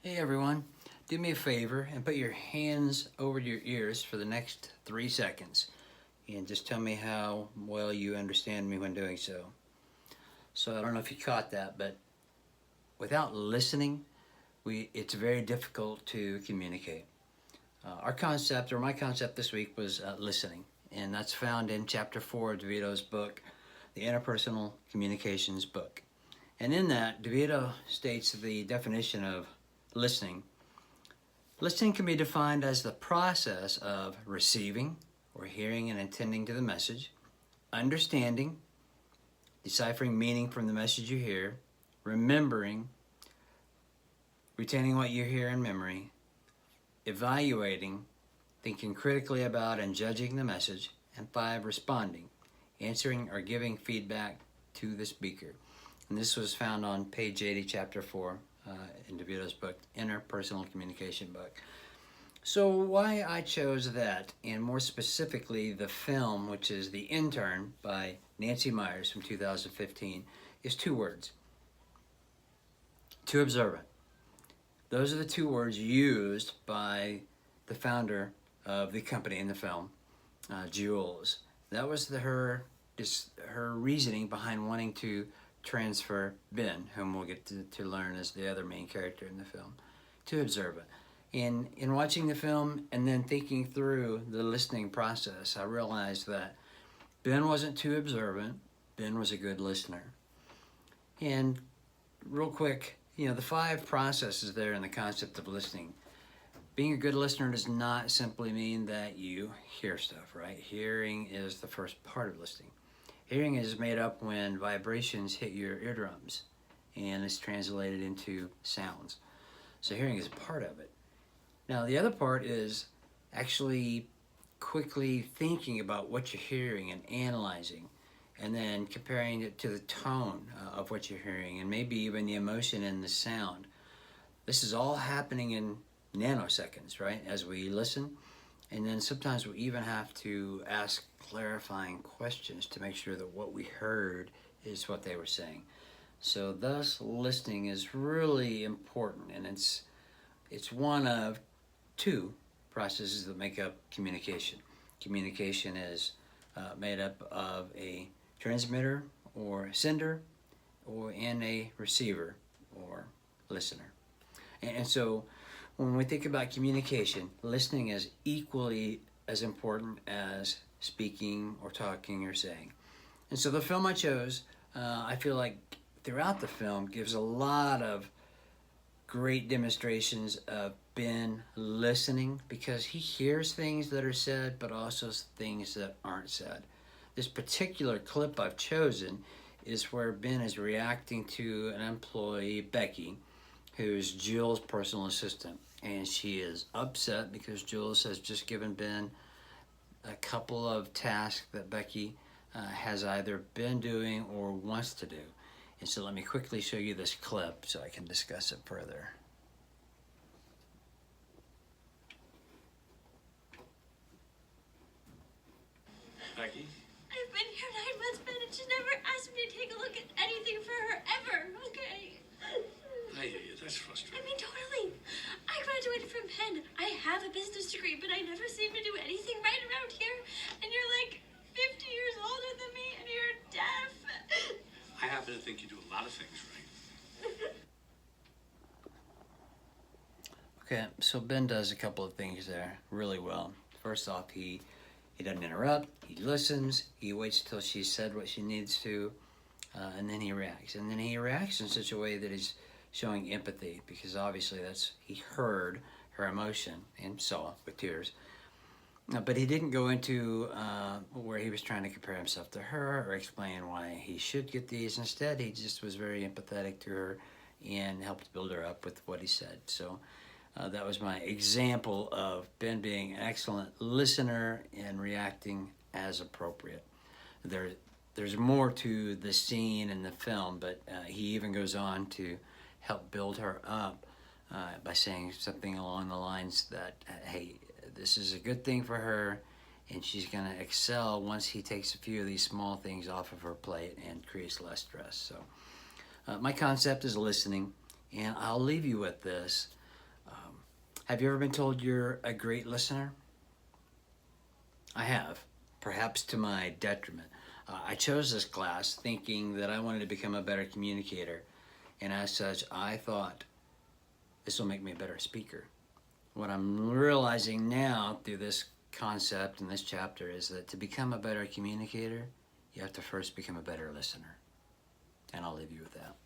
Hey everyone, do me a favor and put your hands over your ears for the next 3 seconds and just tell me how well you understand me when doing so. So I don't know if you caught that, but without listening, it's very difficult to communicate. My concept this week was listening, and that's found in chapter 4 of DeVito's book, the Interpersonal Communications book. And in that, DeVito states the definition of listening. Listening can be defined as the process of receiving or hearing and attending to the message, understanding, deciphering meaning from the message you hear, remembering, retaining what you hear in memory, evaluating, thinking critically about and judging the message, and 5, responding, answering or giving feedback to the speaker. And this was found on page 80, chapter 4, in DeVito's book, Interpersonal Communication book. So why I chose that, and more specifically the film, which is The Intern by Nancy Meyers from 2015, is 2 words. Too observant. Those are the 2 words used by the founder of the company in the film, Jules. That was her reasoning behind wanting to transfer Ben, whom we'll get to learn as the other main character in the film, too observant. In watching the film and then thinking through the listening process, I realized that Ben wasn't too observant. Ben was a good listener. And real quick, the 5 processes there in the concept of listening. Being a good listener does not simply mean that you hear stuff, right? Hearing is the first part of listening. Hearing is made up when vibrations hit your eardrums and it's translated into sounds. So hearing is a part of it. Now the other part is actually quickly thinking about what you're hearing and analyzing, and then comparing it to the tone of what you're hearing and maybe even the emotion in the sound. This is all happening in nanoseconds, right, as we listen. And then sometimes we even have to ask clarifying questions to make sure that what we heard is what they were saying. So thus listening is really important, and it's one of 2 processes that make up communication. Communication is made up of a transmitter or sender and a receiver or listener. And so when we think about communication, listening is equally as important as speaking or talking or saying. And so the film I chose, I feel like throughout the film gives a lot of great demonstrations of Ben listening, because he hears things that are said but also things that aren't said. This particular clip I've chosen is where Ben is reacting to an employee, Becky, who's Jules' personal assistant, and she is upset because Jules has just given Ben a couple of tasks that Becky has either been doing or wants to do. And so let me quickly show you this clip so I can discuss it further. Becky? I've been here 9 months, Ben, and she's never asked me to take a look at anything for her, ever, okay? I hear you. That's frustrating. I mean, totally. I graduated from Penn. I have a business degree, but I never seem to do anything right around here. And you're like 50 years older than me, and you're deaf. I happen to think you do a lot of things right. Okay, so Ben does a couple of things there really well. First off, he doesn't interrupt, he listens, he waits till she said what she needs to, and then he reacts. And then he reacts in such a way that he's showing empathy, because obviously he heard her emotion and saw with tears. But he didn't go into where he was trying to compare himself to her or explain why he should get these. Instead, he just was very empathetic to her and helped build her up with what he said. So that was my example of Ben being an excellent listener and reacting as appropriate. There's more to the scene in the film, but he even goes on to help build her up by saying something along the lines that, hey, this is a good thing for her, and she's going to excel once he takes a few of these small things off of her plate and creates less stress. So my concept is listening, and I'll leave you with this. Have you ever been told you're a great listener? I have, perhaps to my detriment. I chose this class thinking that I wanted to become a better communicator, and as such, I thought this will make me a better speaker. What I'm realizing now through this concept in this chapter is that to become a better communicator, you have to first become a better listener. And I'll leave you with that.